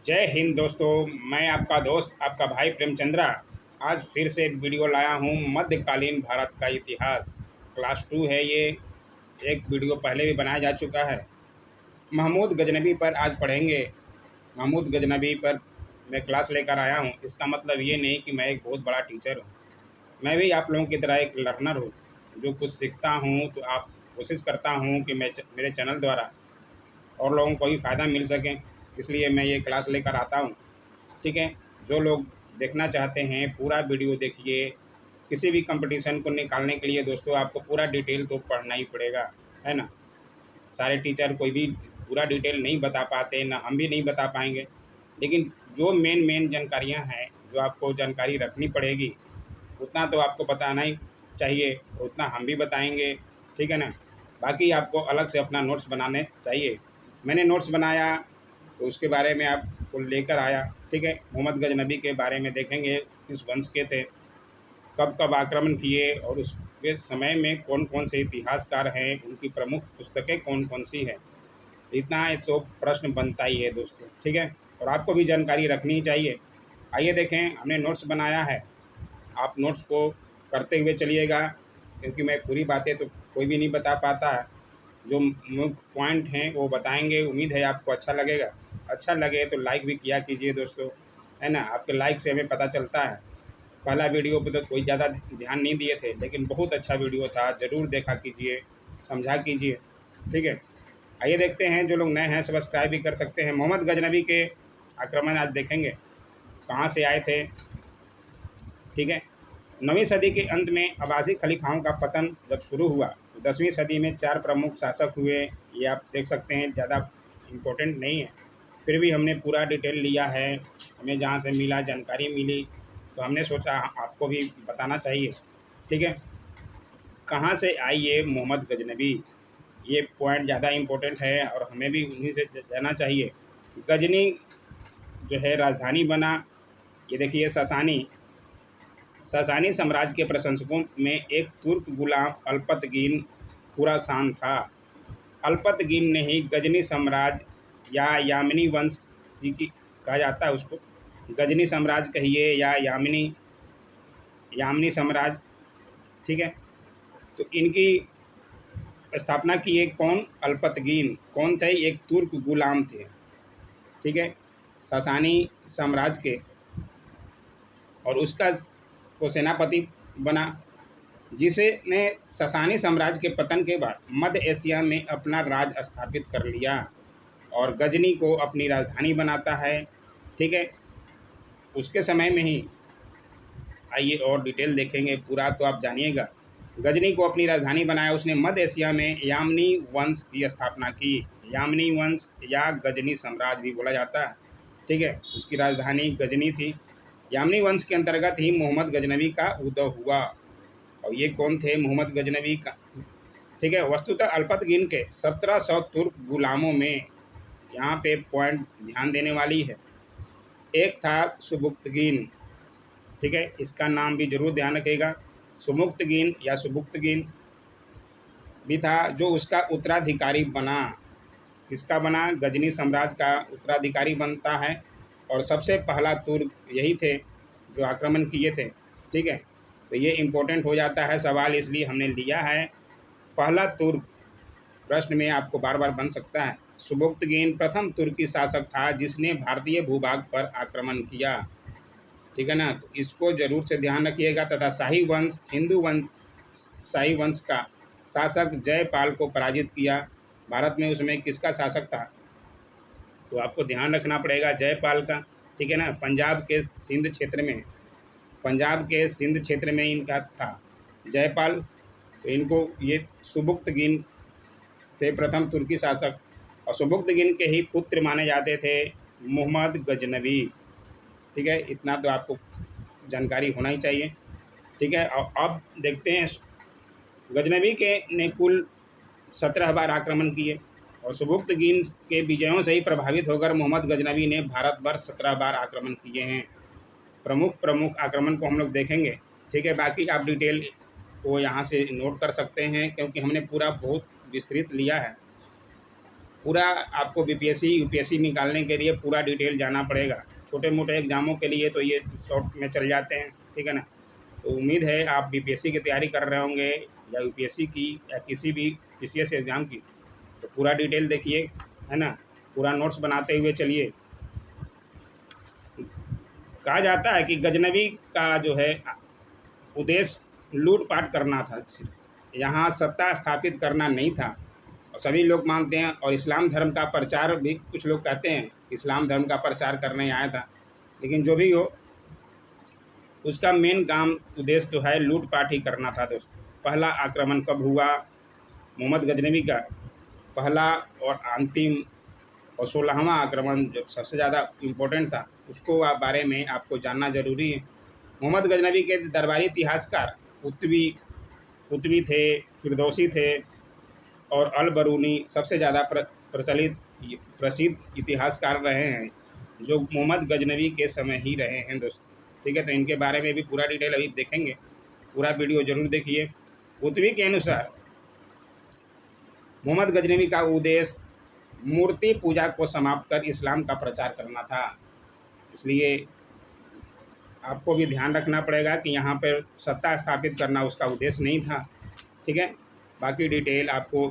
जय हिंद दोस्तों। मैं आपका दोस्त आपका भाई प्रेमचंद्रा आज फिर से एक वीडियो लाया हूँ। मध्यकालीन भारत का इतिहास क्लास 2 है ये। एक वीडियो पहले भी बनाया जा चुका है। महमूद गजनबी पर आज पढ़ेंगे। महमूद गजनबी पर मैं क्लास लेकर आया हूँ। इसका मतलब ये नहीं कि मैं एक बहुत बड़ा टीचर हूँ। मैं भी आप लोगों की तरह एक लर्नर हूँ जो कुछ सीखता हूँ। तो आप कोशिश करता हूँ कि मेरे चैनल द्वारा और लोगों को भी फ़ायदा मिल सके, इसलिए मैं ये क्लास लेकर आता हूँ। ठीक है। जो लोग देखना चाहते हैं पूरा वीडियो देखिए। किसी भी कंपटीशन को निकालने के लिए दोस्तों आपको पूरा डिटेल तो पढ़ना ही पड़ेगा, है ना। सारे टीचर कोई भी पूरा डिटेल नहीं बता पाते, ना हम भी नहीं बता पाएंगे। लेकिन जो मेन मेन जानकारियां हैं, जो आपको जानकारी रखनी पड़ेगी, उतना तो आपको बताना ही चाहिए, उतना हम भी बताएंगे। ठीक है ना। बाकी आपको अलग से अपना नोट्स बनाने चाहिए। मैंने नोट्स बनाया तो उसके बारे में आपको लेकर आया। ठीक है। मोहम्मद गजनबी के बारे में देखेंगे, किस वंश के थे, कब कब आक्रमण किए और उसके समय में कौन कौन से इतिहासकार हैं, उनकी प्रमुख पुस्तकें कौन कौन सी हैं। इतना है तो प्रश्न बनता ही है दोस्तों। ठीक है। और आपको भी जानकारी रखनी चाहिए। आइए देखें, हमने नोट्स बनाया है। आप नोट्स को करते हुए चलिएगा, क्योंकि मैं पूरी बातें तो कोई भी नहीं बता पाता है। जो मुख्य पॉइंट हैं वो बताएंगे। उम्मीद है आपको अच्छा लगेगा। अच्छा लगे तो लाइक भी किया कीजिए दोस्तों, है ना। आपके लाइक से हमें पता चलता है। पहला वीडियो पे तो कोई ज़्यादा ध्यान नहीं दिए थे, लेकिन बहुत अच्छा वीडियो था, ज़रूर देखा कीजिए, समझा कीजिए। ठीक है। आइए देखते हैं। जो लोग नए हैं सब्सक्राइब भी कर सकते हैं। मोहम्मद गजनबी के आक्रमण आज देखेंगे कहाँ से आए थे। ठीक है। 9वीं सदी के अंत में अब्बासी खलीफाओं का पतन जब शुरू हुआ तो 10वीं सदी में 4 प्रमुख शासक हुए। ये आप देख सकते हैं, ज़्यादा इम्पोर्टेंट नहीं है, फिर भी हमने पूरा डिटेल लिया है। हमें जहाँ से मिला जानकारी मिली तो हमने सोचा आपको भी बताना चाहिए। ठीक है। कहाँ से आई ये मोहम्मद गजनबी, ये पॉइंट ज़्यादा इम्पोर्टेंट है और हमें भी उन्हीं से जाना चाहिए। गजनी जो है राजधानी बना। ये देखिए, ससानी साम्राज्य के प्रशंसकों में एक तुर्क गुलाम अल्पतगीन खुरासान था। अल्पतगीन ने ही गजनी साम्राज्य या यामिनी वंश की कहा जाता है उसको। गजनी साम्राज्य कहिए या यामिनी यामिनी साम्राज्य। ठीक है। तो इनकी स्थापना किए कौन? अल्पतगीन कौन थे? एक तुर्क गुलाम थे। ठीक है। ससानी साम्राज्य के, और उसका को सेनापति बना, जिसे ने ससानी साम्राज्य के पतन के बाद मध्य एशिया में अपना राज स्थापित कर लिया और गजनी को अपनी राजधानी बनाता है। ठीक है। उसके समय में ही आइए और डिटेल देखेंगे, पूरा तो आप जानिएगा। गजनी को अपनी राजधानी बनाया उसने। मध्य एशिया में यामनी वंश की स्थापना की। यामनी वंश या गजनी साम्राज्य भी बोला जाता है। ठीक है। उसकी राजधानी गजनी थी। यामनी वंश के अंतर्गत ही मोहम्मद गजनबी का उदय हुआ। और ये कौन थे मोहम्मद गजनबी का? ठीक है। वस्तुतः अल्पतगीन के 1700 तुर्क गुलामों में, यहाँ पे पॉइंट ध्यान देने वाली है, एक था सुबुक्तगीन। ठीक है। इसका नाम भी जरूर ध्यान रखिएगा। सुमुक्तगीन या सुबुक्तगीन भी था, जो उसका उत्तराधिकारी बना। किसका बना? गजनी साम्राज्य का उत्तराधिकारी बनता है। और सबसे पहला तुर्क यही थे जो आक्रमण किए थे। ठीक है। तो ये इम्पोर्टेंट हो जाता है सवाल, इसलिए हमने लिया है। पहला तुर्क प्रश्न में आपको बार बार बन सकता है। सुबुक्तगीन प्रथम तुर्की शासक था जिसने भारतीय भूभाग पर आक्रमण किया। ठीक है ना। तो इसको जरूर से ध्यान रखिएगा। तथा शाही वंश, हिंदू वंश, शाही वंश का शासक जयपाल को पराजित किया। भारत में उसमें किसका शासक था तो आपको ध्यान रखना पड़ेगा, जयपाल का। ठीक है ना। पंजाब के सिंध क्षेत्र में इनका था जयपाल। तो इनको ये सुबुक्तगीन थे प्रथम तुर्की शासक, और सुबुक्तगीन के ही पुत्र माने जाते थे मोहम्मद गजनबी। ठीक है। इतना तो आपको जानकारी होना ही चाहिए। ठीक है। और अब देखते हैं, गजनबी के ने कुल 17 बार आक्रमण किए और सुबुक्तगीन के विजयों से ही प्रभावित होकर मोहम्मद गजनबी ने भारत पर 17 बार आक्रमण किए हैं। प्रमुख प्रमुख आक्रमण को हम लोग देखेंगे। ठीक है। बाकी आप डिटेल को यहाँ से नोट कर सकते हैं, क्योंकि हमने पूरा बहुत विस्तृत लिया है। पूरा आपको बीपीएससी यूपीएससी निकालने के लिए पूरा डिटेल जाना पड़ेगा। छोटे मोटे एग्ज़ामों के लिए तो ये शॉर्ट में चल जाते हैं, ठीक है ना। तो उम्मीद है आप बीपीएससी की तैयारी कर रहे होंगे या यूपीएससी की या किसी भी पीसीएस एग्ज़ाम की, तो पूरा डिटेल देखिए, है ना। पूरा नोट्स बनाते हुए चलिए। कहा जाता है कि गजनबी का जो है उद्देश्य लूटपाट करना था, यहाँ सत्ता स्थापित करना नहीं था। और सभी लोग मानते हैं, और इस्लाम धर्म का प्रचार भी कुछ लोग कहते हैं इस्लाम धर्म का प्रचार करने आया था। लेकिन जो भी हो, उसका मेन काम उद्देश्य तो है लूटपाट ही करना था दोस्तों। पहला आक्रमण कब हुआ? मोहम्मद गजनबी का पहला और अंतिम और 16वां आक्रमण जो सबसे ज़्यादा इम्पोर्टेंट था, उसको बारे में आपको जानना ज़रूरी है। मोहम्मद गजनबी के दरबारी इतिहासकार कुतबी थे, फिरदौसी थे और अल बरूनी सबसे ज़्यादा प्रसिद्ध इतिहासकार रहे हैं, जो मोहम्मद गजनबी के समय ही रहे हैं दोस्तों, ठीक है। तो इनके बारे में भी पूरा डिटेल अभी देखेंगे, पूरा वीडियो ज़रूर देखिए। कुतबी के अनुसार मोहम्मद गजनबी का उद्देश्य मूर्ति पूजा को समाप्त कर इस्लाम का प्रचार करना था। इसलिए आपको भी ध्यान रखना पड़ेगा कि यहाँ पर सत्ता स्थापित करना उसका उद्देश्य नहीं था, ठीक है। बाकी डिटेल आपको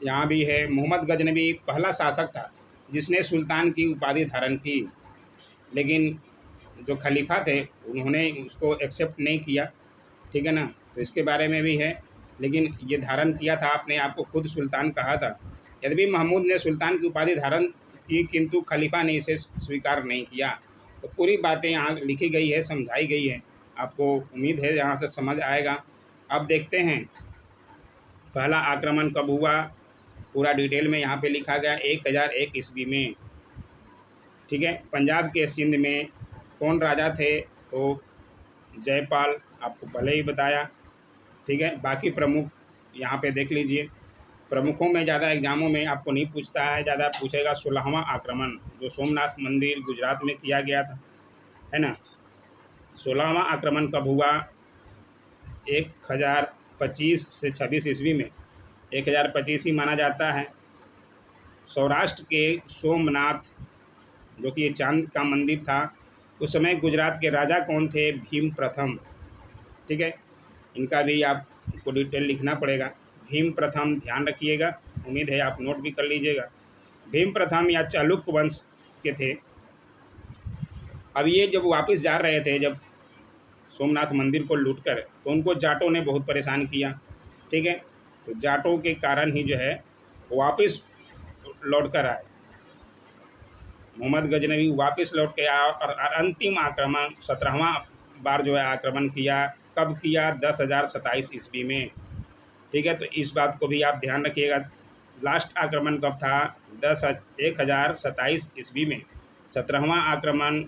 यहाँ भी है। मोहम्मद गजनबी पहला शासक था जिसने सुल्तान की उपाधि धारण की, लेकिन जो खलीफा थे उन्होंने उसको एक्सेप्ट नहीं किया, ठीक है ना। तो इसके बारे में भी है, लेकिन ये धारण किया था, अपने आप को खुद सुल्तान कहा था। यद्यपि महमूद ने सुल्तान की उपाधि धारण की, किंतु खलीफा ने इसे स्वीकार नहीं किया। तो पूरी बातें यहाँ लिखी गई है, समझाई गई है, आपको उम्मीद है यहाँ से समझ आएगा। अब देखते हैं पहला आक्रमण कब हुआ, पूरा डिटेल में यहाँ पे लिखा गया 1001 ईस्वी में, ठीक है। पंजाब के सिंध में कौन राजा थे? तो जयपाल, आपको पहले ही बताया, ठीक है। बाकी प्रमुख यहाँ पे देख लीजिए। प्रमुखों में ज़्यादा एग्जामों में आपको नहीं पूछता है, ज़्यादा पूछेगा 16वां आक्रमण जो सोमनाथ मंदिर गुजरात में किया गया था, है ना। 16वां आक्रमण कब हुआ? 1025 से 26 ईस्वी में। 1025 ही माना जाता है। सौराष्ट्र के सोमनाथ, जो कि ये चांद का मंदिर था, उस समय गुजरात के राजा कौन थे? भीम प्रथम, ठीक है। इनका भी आपको डिटेल लिखना पड़ेगा। भीम प्रथम ध्यान रखिएगा, उम्मीद है आप नोट भी कर लीजिएगा। भीम प्रथम या चालुक्य वंश के थे। अब ये जब वापस जा रहे थे, जब सोमनाथ मंदिर को लूटकर, तो उनको जाटों ने बहुत परेशान किया, ठीक है। तो जाटों के कारण ही जो है वापस लौट कर आए। मोहम्मद गजनबी वापस लौट के आया और अंतिम आक्रमण 17वां बार जो है आक्रमण किया। कब किया? 10,027 ईस्वी में, ठीक है। तो इस बात को भी आप ध्यान रखिएगा। लास्ट आक्रमण कब था? 10,027 ईस्वी में। 17वां आक्रमण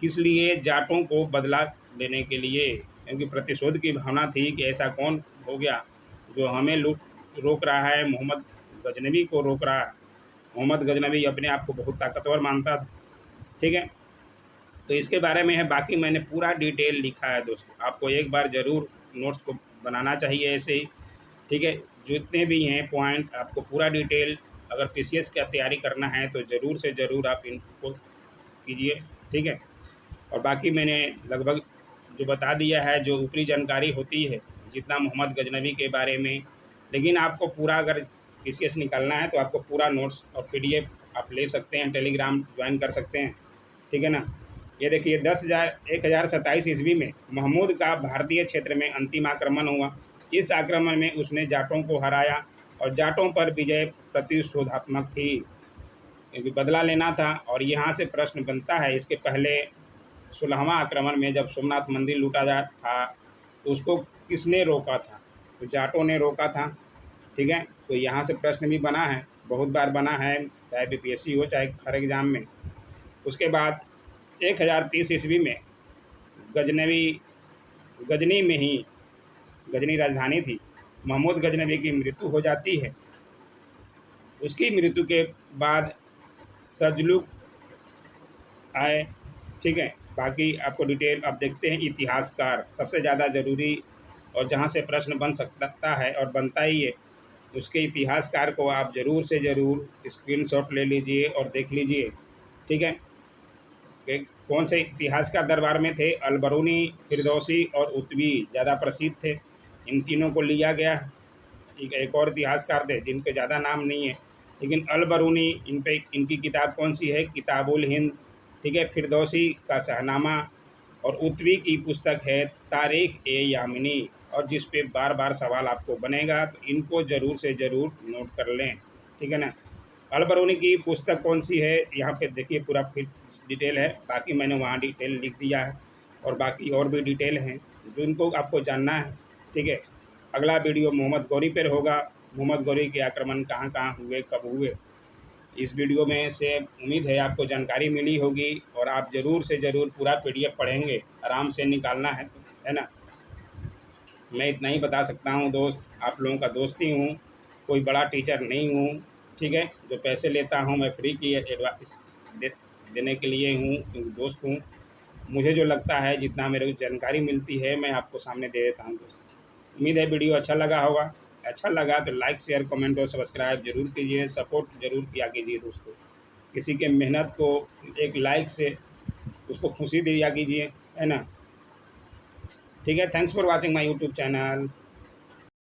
किस लिए? जाटों को बदला लेने के लिए, क्योंकि प्रतिशोध की भावना थी कि ऐसा कौन हो गया जो हमें रोक रहा है, मोहम्मद गजनबी को रोक रहा है। मोहम्मद गजनबी अपने आप को बहुत ताकतवर मानता था, ठीक है। तो इसके बारे में है, बाकी मैंने पूरा डिटेल लिखा है दोस्तों। आपको एक बार ज़रूर नोट्स को बनाना चाहिए ऐसे ही, ठीक है। जितने भी हैं पॉइंट, आपको पूरा डिटेल, अगर पीसीएस का तैयारी करना है तो ज़रूर से ज़रूर आप इनको कीजिए, ठीक है। और बाकी मैंने लगभग जो बता दिया है, जो ऊपरी जानकारी होती है जितना मोहम्मद गजनबी के बारे में। लेकिन आपको पूरा अगर पीसीएस निकालना है तो आपको पूरा नोट्स और पीडीएफ आप ले सकते हैं, टेलीग्राम ज्वाइन कर सकते हैं, ठीक है ना। ये देखिए 10,027 ईस्वी में महमूद का भारतीय क्षेत्र में अंतिम आक्रमण हुआ। इस आक्रमण में उसने जाटों को हराया और जाटों पर विजय प्रतिशोधात्मक थी, क्योंकि बदला लेना था। और यहाँ से प्रश्न बनता है, इसके पहले 16वां आक्रमण में जब सोमनाथ मंदिर लूटा जा था तो उसको किसने रोका था? तो जाटों ने रोका था, ठीक है। तो यहाँ से प्रश्न भी बना है, बहुत बार बना है, चाहे बीपीएससी हो चाहे हर एग्ज़ाम में। उसके बाद 1030 ईस्वी में गजनी में ही, गजनी राजधानी थी, महमूद गजनबी की मृत्यु हो जाती है। उसकी मृत्यु के बाद सजलुक आए, ठीक है। बाकी आपको डिटेल अब देखते हैं। इतिहासकार सबसे ज़्यादा ज़रूरी और जहाँ से प्रश्न बन सकता है और बनता ही है, उसके इतिहासकार को आप ज़रूर से ज़रूर स्क्रीनशॉट ले लीजिए और देख लीजिए, ठीक है। कि कौन से इतिहासकार दरबार में थे? अलबरूनी, फिरदौसी और उतवी ज़्यादा प्रसिद्ध थे। इन तीनों को लिया गया। एक और इतिहासकार थे जिनके ज़्यादा नाम नहीं है, लेकिन अलबरूनी, इन पे इनकी किताब कौन सी है? किताबुल हिंद, ठीक है। फिरदौसी का शहनामा और उतवी की पुस्तक है तारीख़ ए यामिनी, और जिस पे बार बार सवाल आपको बनेगा, तो इनको ज़रूर से ज़रूर नोट कर लें, ठीक है ना। अलबरूनी की पुस्तक कौन सी है? यहाँ पे देखिए पूरा फिर डिटेल है, बाकी मैंने वहाँ डिटेल लिख दिया है, और बाकी और भी डिटेल हैं जो इनको आपको जानना है, ठीक है। अगला वीडियो मोहम्मद गौरी पर होगा। मोहम्मद गौरी के आक्रमण कहाँ कहाँ हुए, कब हुए, इस वीडियो में से उम्मीद है आपको जानकारी मिली होगी, और आप ज़रूर से ज़रूर पूरा PDF पढ़ेंगे, आराम से निकालना है तो, है ना। मैं इतना ही बता सकता हूँ दोस्त, आप लोगों का दोस्त ही हूँ, कोई बड़ा टीचर नहीं हूँ, ठीक है। जो पैसे लेता हूँ मैं फ्री की एडवाइस देने के लिए हूँ, क्योंकि दोस्त हूँ। मुझे जो लगता है, जितना मेरे को जानकारी मिलती है, मैं आपको सामने दे देता हूँ दोस्त। उम्मीद है वीडियो अच्छा लगा होगा। अच्छा लगा तो लाइक, शेयर, कमेंट और सब्सक्राइब जरूर कीजिए, सपोर्ट जरूर किया कीजिए दोस्तों। किसी के मेहनत को एक लाइक से उसको खुशी दिया कीजिए, है ना। ठीक है। Thanks for watching my YouTube channel.